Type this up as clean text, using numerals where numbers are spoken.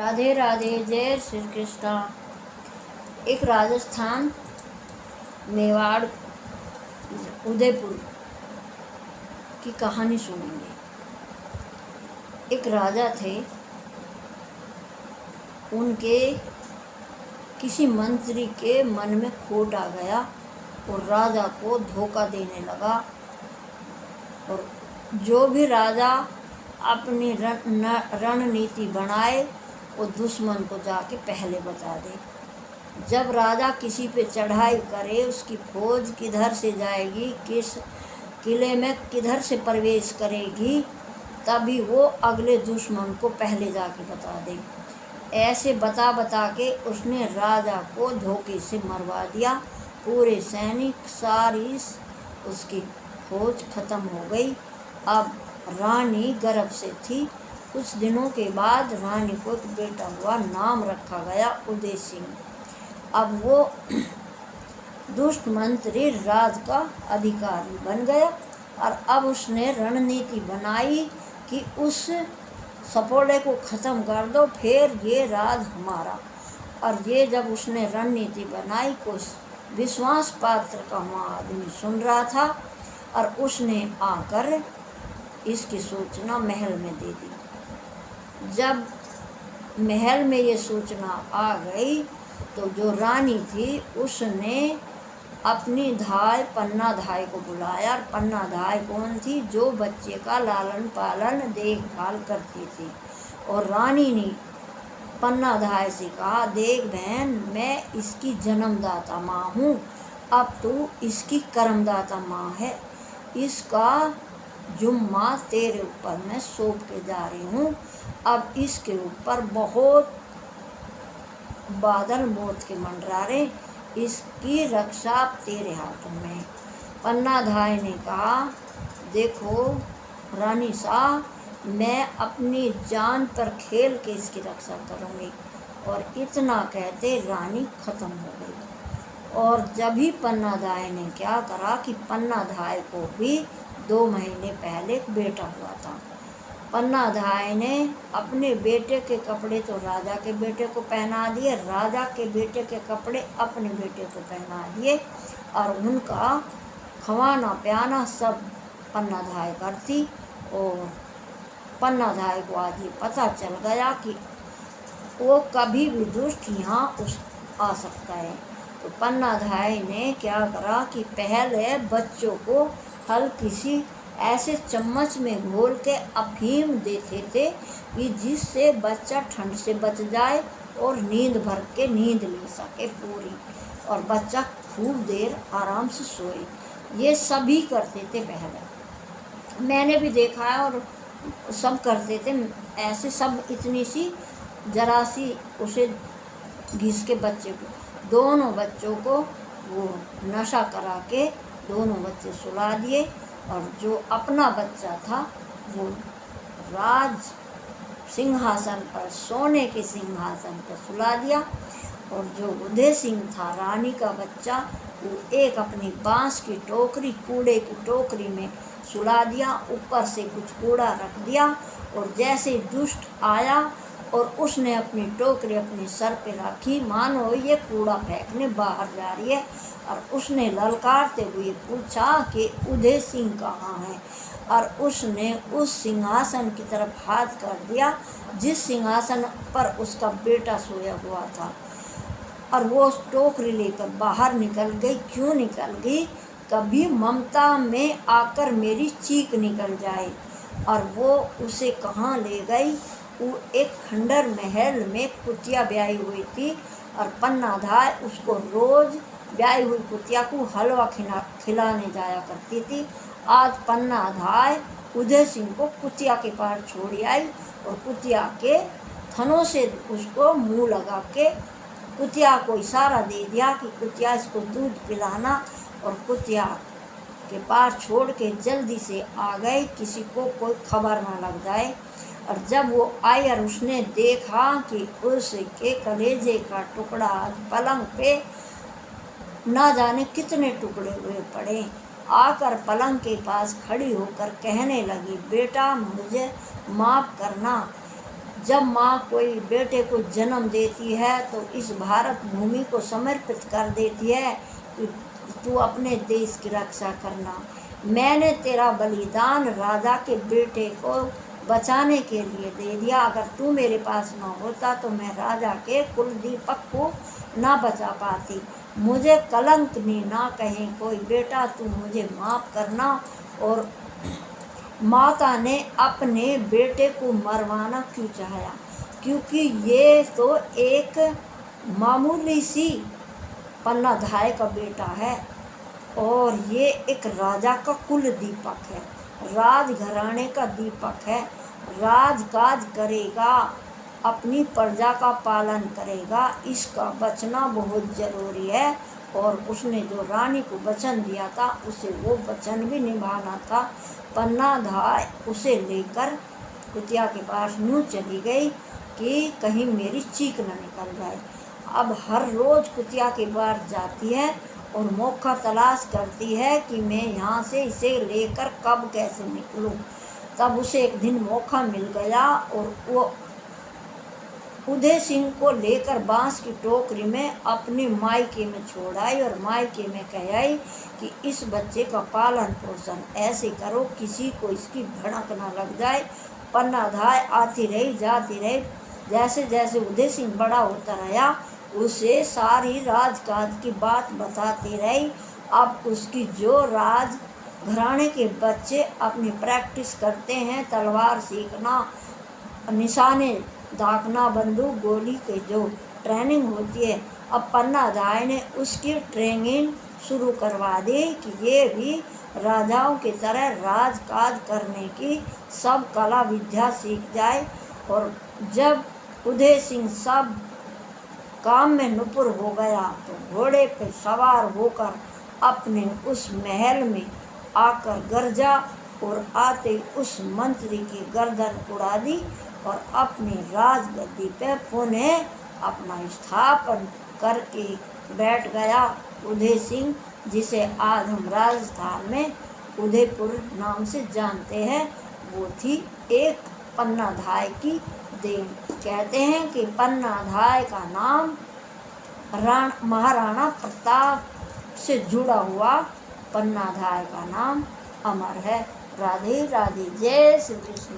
राधे राधे, जय श्री कृष्णा। एक राजस्थान मेवाड़ उदयपुर की कहानी सुनेंगे। एक राजा थे, उनके किसी मंत्री के मन में खोट आ गया और राजा को धोखा देने लगा। और जो भी राजा अपनी रणनीति बनाए वो दुश्मन को जाके पहले बता दे। जब राजा किसी पे चढ़ाई करे, उसकी फौज किधर से जाएगी, किस किले में किधर से प्रवेश करेगी, तभी वो अगले दुश्मन को पहले जाके बता दे। ऐसे बता बता के उसने राजा को धोखे से मरवा दिया। पूरे सैनिक सारी उसकी फौज खत्म हो गई। अब रानी गर्भ से थी। कुछ दिनों के बाद रानी को एक बेटा हुआ, नाम रखा गया उदय सिंह। अब वो दुष्ट मंत्री राज का अधिकारी बन गया और अब उसने रणनीति बनाई कि उस सपोड़े को ख़त्म कर दो, फिर ये राज हमारा। और ये जब उसने रणनीति बनाई, कुछ विश्वास पात्र का वहाँ आदमी सुन रहा था और उसने आकर इसकी सूचना महल में दे दी। जब महल में ये सूचना आ गई तो जो रानी थी उसने अपनी धाय पन्ना धाय को बुलाया। और पन्ना धाय कौन थी? जो बच्चे का लालन पालन देखभाल करती थी। और रानी ने पन्ना धाय से कहा, देख बहन, मैं इसकी जन्मदाता माँ हूँ, अब तू इसकी कर्मदाता माँ है। इसका जुम्मा तेरे ऊपर मैं सौंप के जा रही हूँ। अब इसके ऊपर बहुत बादल मौत के मंडरारे, इसकी रक्षा तेरे हाथों में। पन्ना धाय ने कहा, देखो रानी साहब, मैं अपनी जान पर खेल के इसकी रक्षा करूँगी। और इतना कहते रानी खत्म हो गई। और जब ही पन्ना धाय ने क्या करा कि पन्ना धाय को भी 2 महीने पहले एक बेटा हुआ था। पन्ना धाय ने अपने बेटे के कपड़े तो राजा के बेटे को पहना दिए, राजा के बेटे के कपड़े अपने बेटे को पहना दिए। और उनका खवाना प्याना सब पन्ना धाय करती। और पन्ना धाय को आज ये पता चल गया कि वो कभी भी दुष्ट यहाँ आ सकता है। तो पन्ना धाय ने क्या करा कि पहले बच्चों को हल्की सी ऐसे चम्मच में घोल के अफीम देते थे कि जिससे बच्चा ठंड से बच जाए और नींद भर के नींद ले सके पूरी, और बच्चा खूब देर आराम से सोए। ये सभी करते थे पहले, मैंने भी देखा है और सब करते थे ऐसे। सब इतनी सी जरा सी उसे घिस के बच्चे को, दोनों बच्चों को वो नशा करा के दोनों बच्चे सुला दिए। और जो अपना बच्चा था वो राज सिंहासन पर, सोने के सिंहासन पर सुला दिया। और जो उदय सिंह था रानी का बच्चा, वो एक अपनी बांस की टोकरी, कूड़े की टोकरी में सुला दिया। ऊपर से कुछ कूड़ा रख दिया और जैसे दुष्ट आया और उसने अपनी टोकरी अपने सर पे रखी, मानो ये कूड़ा फेंकने बाहर जा रही है। और उसने ललकारते हुए पूछा कि उदय सिंह कहाँ है। और उसने उस सिंहासन की तरफ हाथ कर दिया जिस सिंहासन पर उसका बेटा सोया हुआ था। और वो टोकरी लेकर बाहर निकल गई। क्यों निकल गई? कभी ममता में आकर मेरी चीख निकल जाए। और वो उसे कहाँ ले गई? वो एक खंडर महल में कुतिया ब्याई हुई थी। और पन्ना धाय उसको रोज़ ब्याई हुई कुतिया को हलवा खिलाने जाया करती थी। आज पन्ना धाय उदय सिंह को कुतिया के पार छोड़ आई और कुतिया के थनों से उसको मुंह लगा के कुतिया को इशारा दे दिया कि कुतिया इसको दूध पिलाना। और कुतिया के पार छोड़ के जल्दी से आ गए, किसी को कोई खबर ना लग जाए। और जब वो आई और उसने देखा कि उसके कलेजे का टुकड़ा पलंग पे ना जाने कितने टुकड़े हुए पड़े, आकर पलंग के पास खड़ी होकर कहने लगी, बेटा मुझे माफ़ करना, जब माँ कोई बेटे को जन्म देती है तो इस भारत भूमि को समर्पित कर देती है कि तू अपने देश की रक्षा करना। मैंने तेरा बलिदान राजा के बेटे को बचाने के लिए दे दिया। अगर तू मेरे पास ना होता तो मैं राजा के कुल दीपक को ना बचा पाती। मुझे कलंक में ना कहे कोई, बेटा तू मुझे माफ़ करना। और माता ने अपने बेटे को मरवाना क्यों चाहा? क्योंकि ये तो एक मामूली सी पन्नाधाय का बेटा है और ये एक राजा का कुल दीपक है, राजघराने का दीपक है। राजकाज करेगा, अपनी प्रजा का पालन करेगा, इसका बचना बहुत ज़रूरी है। और उसने जो रानी को वचन दिया था उसे वो वचन भी निभाना था। पन्नाधाय उसे लेकर कुतिया के पास यूँ चली गई कि कहीं मेरी चीख न निकल जाए। अब हर रोज़ कुतिया के पास जाती है और मौका तलाश करती है कि मैं यहाँ से इसे लेकर कब कैसे निकलूँ। तब उसे एक दिन मौका मिल गया और वो उदय सिंह को लेकर बांस की टोकरी में अपनी मायके में छोड़ आई और मायके में कह आई कि इस बच्चे का पालन पोषण ऐसे करो किसी को इसकी भड़क ना लग जाए। पन्नाधाय आती रही जाती रही, जैसे जैसे उदय सिंह बड़ा होता रहा उसे सारी राजकाज की बात बताती रही। अब उसकी जो राज घराने के बच्चे अपनी प्रैक्टिस करते हैं, तलवार सीखना, निशाने दागना, बंदूक गोली के जो ट्रेनिंग होती है, अब पन्नाधाय ने उसकी ट्रेनिंग शुरू करवा दी कि ये भी राजाओं की तरह राजकाज करने की सब कला विद्या सीख जाए। और जब उदय सिंह सब काम में निपुण हो गया तो घोड़े पर सवार होकर अपने उस महल में आकर गरजा और आते उस मंत्री की गर्दन उड़ा दी और अपनी राजगद्दी पे पुनः अपना स्थापन करके बैठ गया उदय सिंह, जिसे आज हम राजस्थान में उदयपुर नाम से जानते हैं। वो थी एक पन्नाधाय की देन। कहते हैं कि पन्नाधाय का नाम महाराणा प्रताप से जुड़ा हुआ पन्नाधाय का नाम अमर है। राधे राधे, जय श्री कृष्ण।